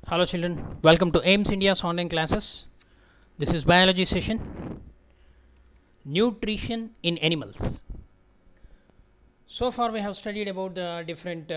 Hello children, welcome to AIMS India's online classes. This is biology session, nutrition in animals. So far we have studied about the different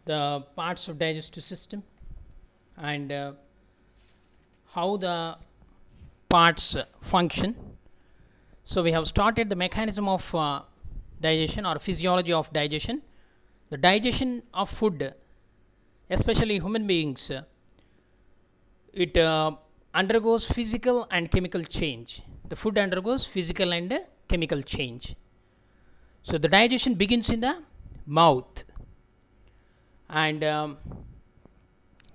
the parts of digestive system and how the parts function. So we have started the mechanism of digestion or physiology of digestion. The digestion of food, especially human beings, it undergoes physical and chemical change. The food undergoes physical and chemical change. So the digestion begins in the mouth, and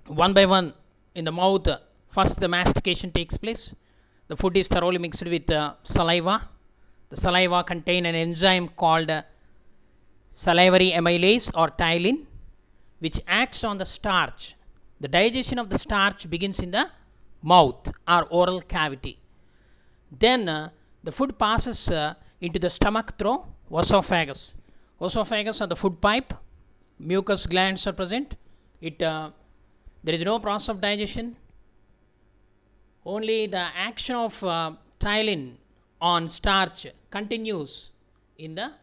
one by one in the mouth, first the mastication takes place. The food is thoroughly mixed with saliva. The saliva contain an enzyme called salivary amylase or ptyalin, which acts on the starch. The digestion of the starch begins in the mouth or oral cavity. Then the food passes into the stomach through esophagus. Esophagus or the food pipe, mucous glands are present. There is no process of digestion. Only the action of ptyalin on starch continues in the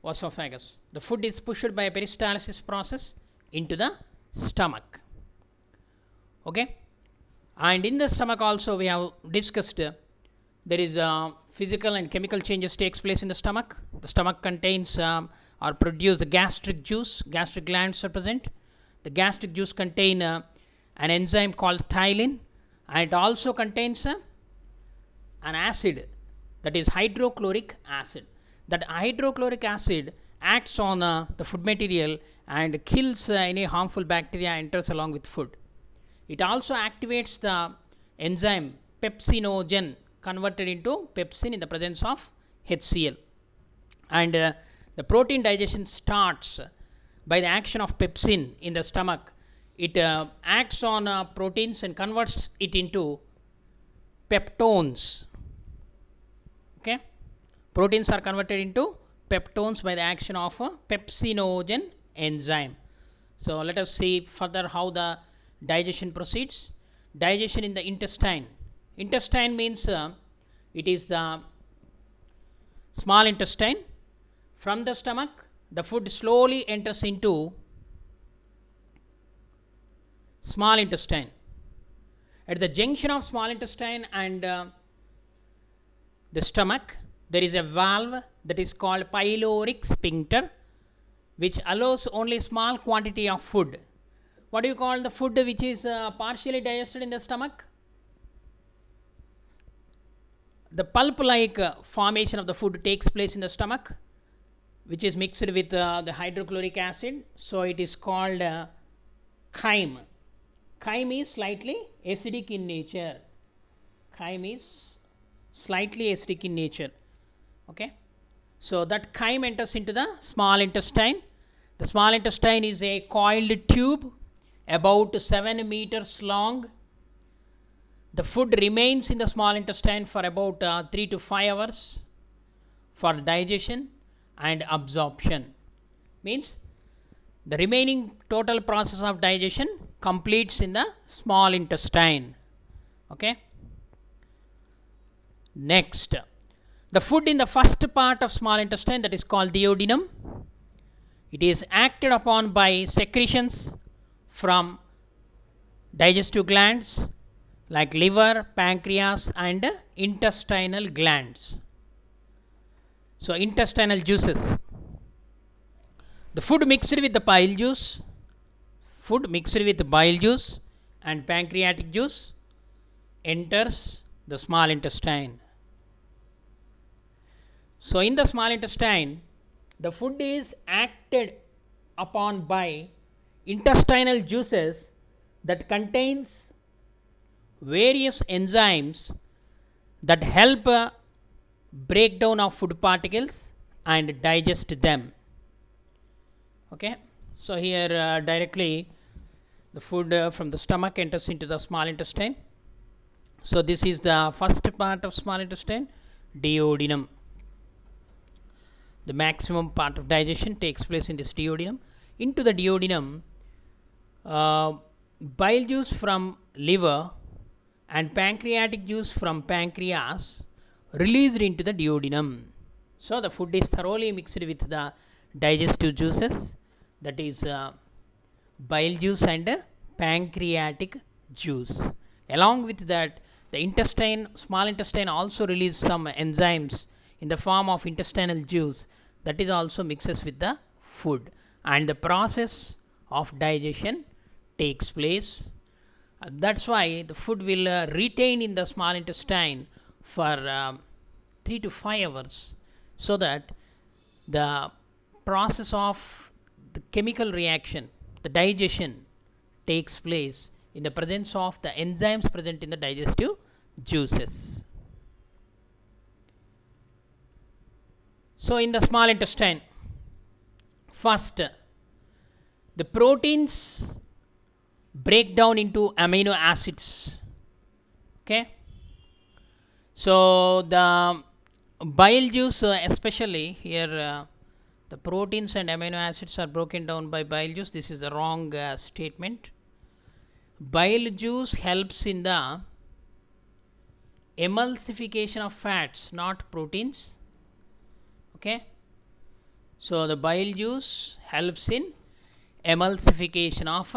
esophagus. The food is pushed by a peristalsis process into the stomach. Okay, and in the stomach also we have discussed there is physical and chemical changes takes place in the stomach. The stomach contains or produce the gastric juice. Gastric glands are present. The gastric juice contain an enzyme called ptyalin, and it also contains an acid, that is hydrochloric acid. That hydrochloric acid acts on the food material and kills any harmful bacteria enters along with food. It also activates the enzyme pepsinogen, converted into pepsin in the presence of HCl. And the protein digestion starts by the action of pepsin in the stomach. It acts on proteins and converts it into peptones. Okay, proteins are converted into peptones by the action of a pepsinogen enzyme. So let us see further how the digestion proceeds. Digestion in the intestine. Intestine means it is the small intestine. From the stomach, the food slowly enters into small intestine. At the junction of small intestine and the stomach, there is a valve that is called pyloric sphincter, which allows only small quantity of food. What do you call the food which is partially digested in the stomach? The pulp like formation of the food takes place in the stomach, which is mixed with the hydrochloric acid. So it is called chyme. Chyme is slightly acidic in nature. Chyme is slightly acidic in nature. Okay, so that chyme enters into the small intestine. The small intestine is a coiled tube about 7 meters long. The food remains in the small intestine for about 3 to 5 hours for digestion and absorption. Means the remaining total process of digestion completes in the small intestine. Okay, next, the food in the first part of small intestine, that is called duodenum. It is acted upon by secretions from digestive glands like liver, pancreas and intestinal glands. So intestinal juices. The food mixed with the bile juice, and pancreatic juice enters the small intestine. So in the small intestine, the food is acted upon by intestinal juices that contains various enzymes that help breakdown of food particles and digest them. Okay, so here directly the food from the stomach enters into the small intestine. So this is the first part of small intestine, duodenum. The maximum part of digestion takes place in this duodenum. Into the duodenum, uh, bile juice from liver and pancreatic juice from pancreas released into the duodenum. So the food is thoroughly mixed with the digestive juices, that is bile juice and pancreatic juice. Along with that, the intestine, small intestine also release some enzymes in the form of intestinal juice, that is also mixes with the food, and the process of digestion takes place. That's why the food will retain in the small intestine for 3 to 5 hours, so that the process of the chemical reaction, the digestion, takes place in the presence of the enzymes present in the digestive juices. So in the small intestine, first the proteins break down into amino acids. Okay, so the bile juice, especially here, the proteins and amino acids are broken down by bile juice. This is the wrong statement. Bile juice helps in the emulsification of fats, not proteins. Okay, so the bile juice helps in emulsification of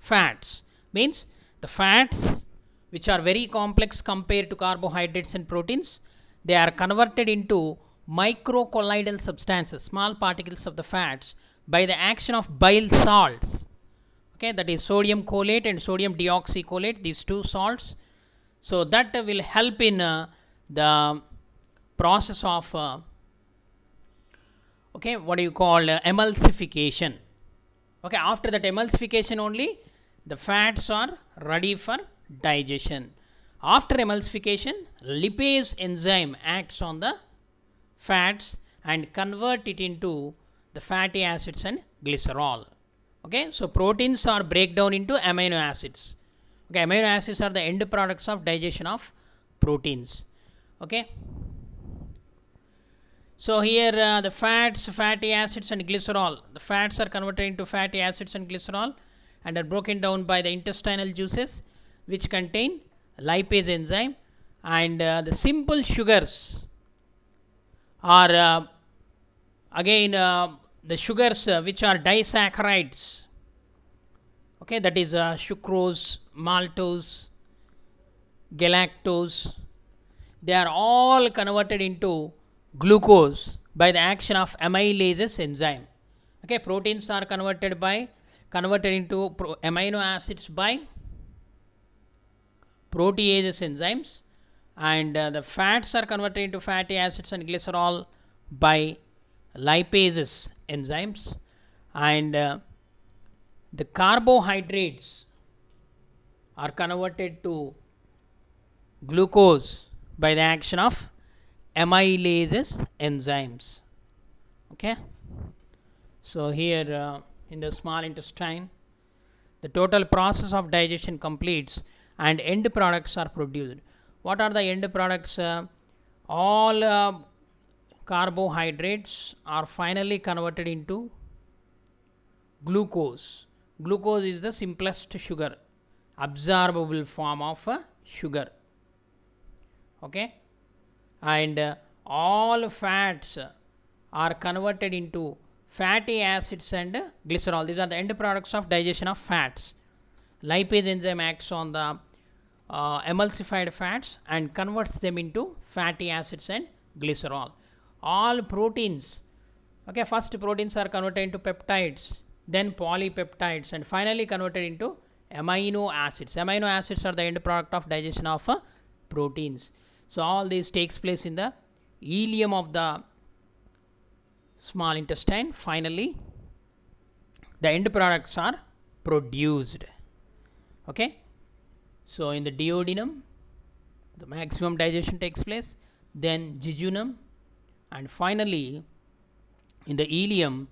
fats, means the fats which are very complex compared to carbohydrates and proteins, they are converted into microcolloidal substances, small particles of the fats, by the action of bile salts. Okay, that is sodium cholate and sodium deoxycholate, these two salts. So that will help in the process of okay, what do you call emulsification. Okay, after that emulsification only the fats are ready for digestion. After emulsification, lipase enzyme acts on the fats and convert it into the fatty acids and glycerol. Okay, so proteins are breakdown into amino acids. Okay, amino acids are the end products of digestion of proteins. Okay, so here the fats, fatty acids and glycerol, the fats are converted into fatty acids and glycerol and are broken down by the intestinal juices which contain lipase enzyme, and the simple sugars are again the sugars which are disaccharides. Okay, that is sucrose, maltose, galactose, they are all converted into glucose by the action of amylases enzyme. Okay, proteins are converted into amino acids by proteases enzymes, and the fats are converted into fatty acids and glycerol by lipases enzymes, and the carbohydrates are converted to glucose by the action of amylases enzymes. Okay, so here in the small intestine, the total process of digestion completes and end products are produced. What are the end products? All carbohydrates are finally converted into glucose. Glucose is the simplest sugar, absorbable form of sugar. Okay, and all fats are converted into fatty acids and glycerol. These are the end products of digestion of fats. Lipase enzyme acts on the emulsified fats and converts them into fatty acids and glycerol. All proteins, okay, first proteins are converted into peptides, then polypeptides, and finally converted into amino acids. Amino acids are the end product of digestion of proteins. So all this takes place in the ileum of the small intestine. Finally the end products are produced. Okay, so in the duodenum the maximum digestion takes place, then jejunum, and finally in the ileum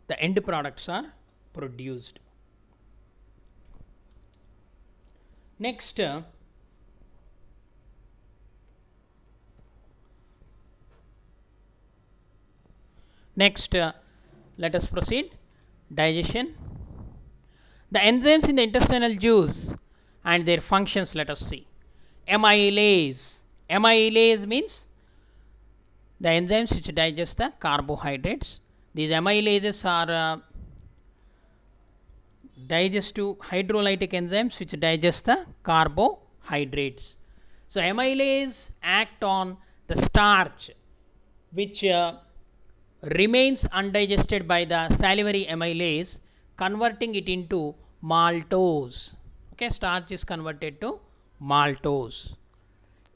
the end products are produced. Next let us proceed. Digestion. The enzymes in the intestinal juice and their functions, let us see. Amylase. Amylase means the enzymes which digest the carbohydrates. These amylases are digestive hydrolytic enzymes which digest the carbohydrates. So amylase act on the starch which remains undigested by the salivary amylase, converting it into maltose. Okay, starch is converted to maltose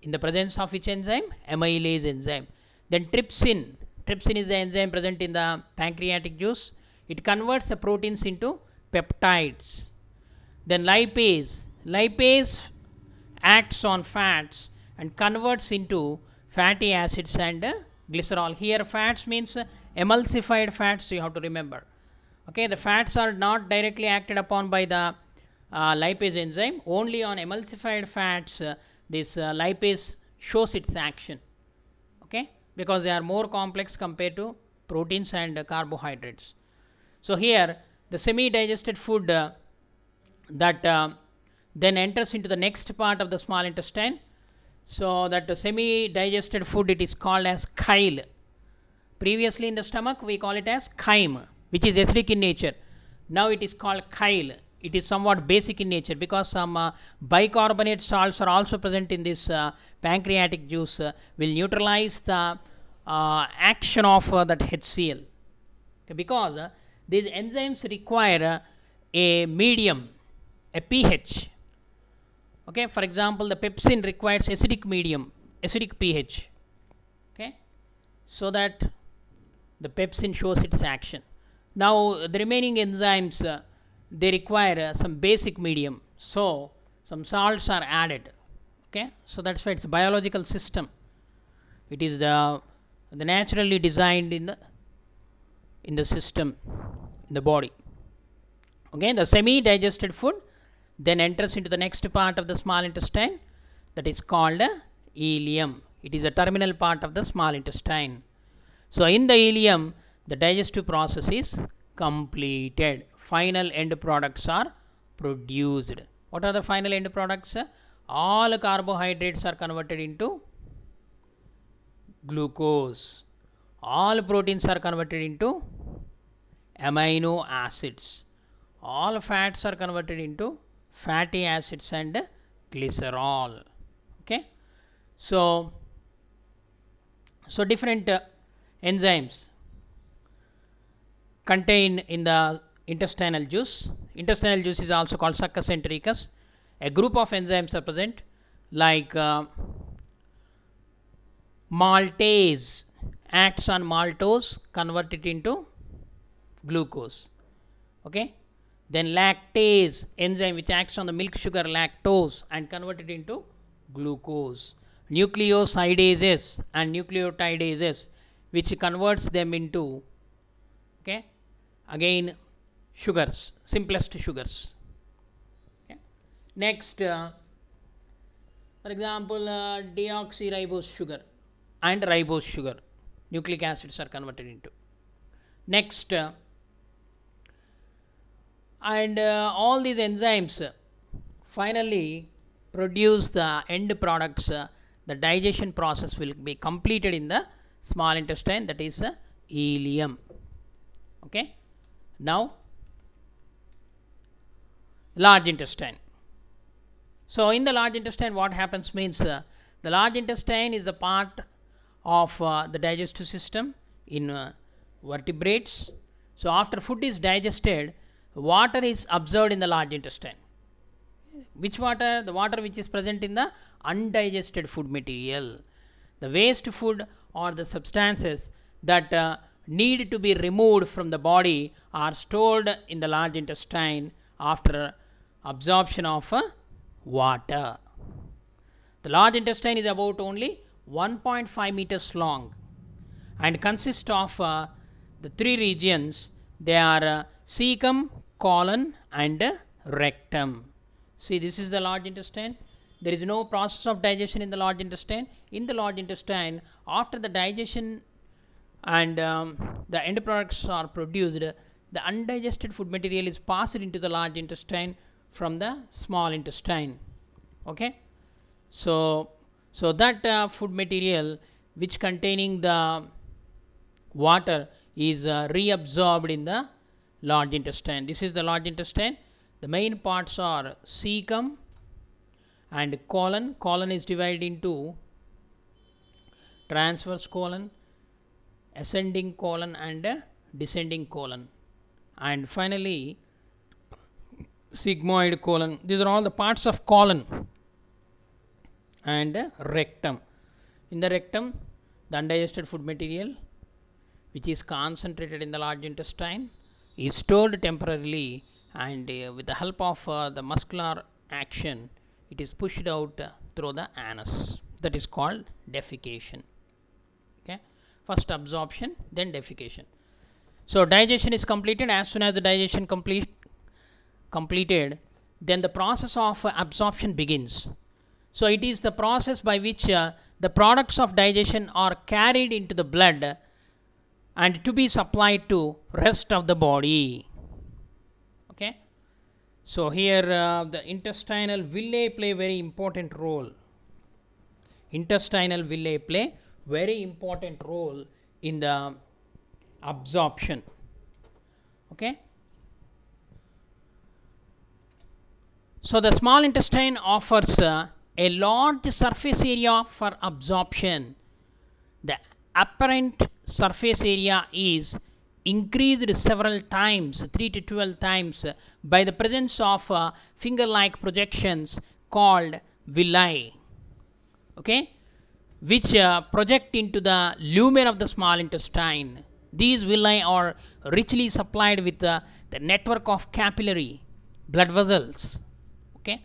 in the presence of which enzyme? Amylase enzyme. Then trypsin. Trypsin is the enzyme present in the pancreatic juice. It converts the proteins into peptides. Then lipase. Lipase acts on fats and converts into fatty acids and glycerol. Here fats means emulsified fats, so you have to remember. Okay, the fats are not directly acted upon by the lipase enzyme. Only on emulsified fats this lipase shows its action. Okay, because they are more complex compared to proteins and carbohydrates. So here the semi-digested food that then enters into the next part of the small intestine. So that semi-digested food, it is called as chyle. Previously in the stomach we call it as chyme, which is acidic in nature. Now it is called chyle. It is somewhat basic in nature because some bicarbonate salts are also present in this pancreatic juice, will neutralize the action of that HCl. Okay, because these enzymes require a medium, a pH. Okay, for example, the pepsin requires acidic medium, acidic pH. Okay, so that the pepsin shows its action. Now the remaining enzymes they require some basic medium, so some salts are added. Okay, so that's why it's a biological system. It is the naturally designed in the system, in the body. Okay, the semi-digested food then enters into the next part of the small intestine, that is called ileum. It is a terminal part of the small intestine. So in the ileum the digestive process is completed. Final end products are produced. What are the final end products? All carbohydrates are converted into glucose. All proteins are converted into amino acids. All fats are converted into fatty acids and glycerol. Okay, so different enzymes contained in the intestinal juice. Intestinal juice is also called succus entericus. A group of enzymes are present like maltase acts on maltose, convert it into glucose. Okay, then lactase enzyme which acts on the milk sugar lactose and convert it into glucose. Nucleosidases and nucleotidases which converts them into, okay, again sugars, simplest sugars. Okay. Next, for example, deoxyribose sugar and ribose sugar, nucleic acids are converted into. Next, all these enzymes finally produce the end products. The digestion process will be completed in the small intestine, that is ileum. Okay, now large intestine. So in the large intestine what happens means the large intestine is the part of the digestive system in vertebrates. So after food is digested, water is absorbed in the large intestine. Which water? The water which is present in the undigested food material. The waste food or the substances that need to be removed from the body are stored in the large intestine after absorption of water. The large intestine is about only 1.5 meters long and consists of the three regions. They are cecum, colon and rectum. See, this is the large intestine. There is no process of digestion in the large intestine. In the large intestine, after the digestion and the end products are produced, the undigested food material is passed into the large intestine from the small intestine. Okay, so that food material which containing the water is reabsorbed in the large intestine. This is the large intestine. The main parts are cecum and colon. Colon is divided into transverse colon, ascending colon and descending colon, and finally sigmoid colon. These are all the parts of colon. And rectum. In the rectum, the undigested food material which is concentrated in the large intestine is stored temporarily, and with the help of the muscular action it is pushed out through the anus. That is called defecation. Okay, first absorption, then defecation. So digestion is completed. As soon as the digestion completed, then the process of absorption begins. So it is the process by which the products of digestion are carried into the blood and to be supplied to rest of the body. Okay, so here the intestinal villi play very important role. Intestinal villi play very important role in the absorption. Okay, so the small intestine offers a large surface area for absorption. The apparent surface area is increased several times, 3 to 12 times, by the presence of finger-like projections called villi, okay, which project into the lumen of the small intestine. These villi are richly supplied with the network of capillary blood vessels, okay,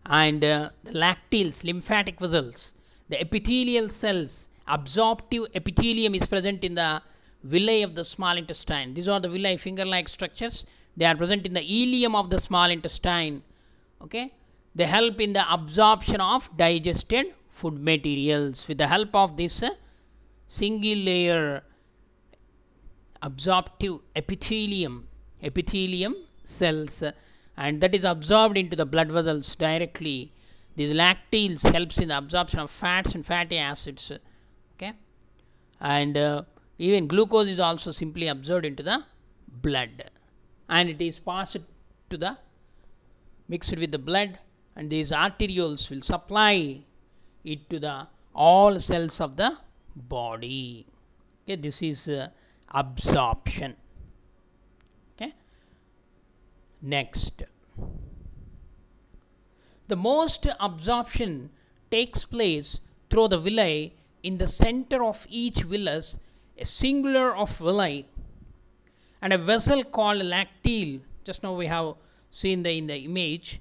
and the lacteals, lymphatic vessels. The epithelial cells, absorptive epithelium is present in the villi of the small intestine. These are the villi, finger-like structures. They are present in the ileum of the small intestine. Okay, they help in the absorption of digested food materials. With the help of this single layer absorptive epithelium cells, and that is absorbed into the blood vessels directly. These lacteals helps in the absorption of fats and fatty acids. Okay, and even glucose is also simply absorbed into the blood, and it is passed to the mixed with the blood, and these arterioles will supply it to the all cells of the body. Okay, this is absorption. Okay, next, the most absorption takes place through the villi. In the center of each villus, a singular of villi and a vessel called lacteal. Just now we have seen in the image.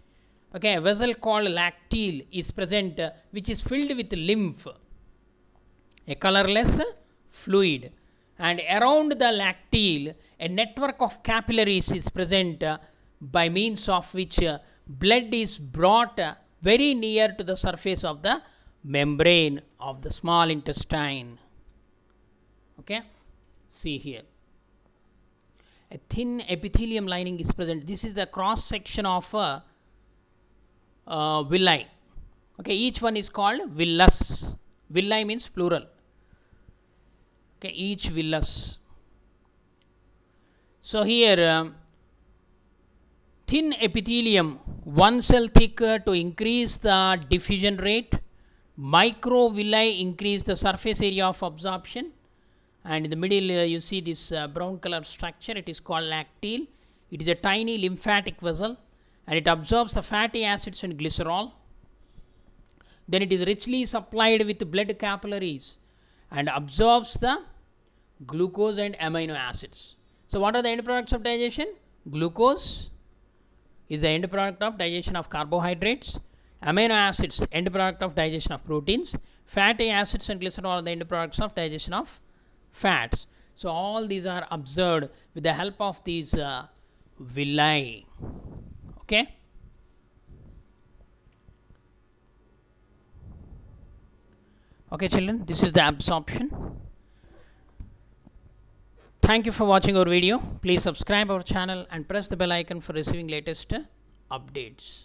Okay, a vessel called lacteal is present, which is filled with lymph, a colorless fluid, and around the lacteal a network of capillaries is present, by means of which blood is brought very near to the surface of the membrane of the small intestine. Okay, see here, a thin epithelium lining is present. This is the cross section of villi. Okay, each one is called villus. Villi means plural. Okay, each villus. So here thin epithelium, one cell thick to increase the diffusion rate. Microvilli increase the surface area of absorption, and in the middle you see this brown color structure. It is called lacteal. It is a tiny lymphatic vessel, and it absorbs the fatty acids and glycerol. Then it is richly supplied with blood capillaries and absorbs the glucose and amino acids. So what are the end products of digestion? Glucose is the end product of digestion of carbohydrates. Amino acids, end product of digestion of proteins. Fatty acids and glycerol are the end products of digestion of fats. So all these are observed with the help of these villi. Okay, okay children, this is the absorption. Thank you for watching our video. Please subscribe our channel and press the bell icon for receiving latest updates.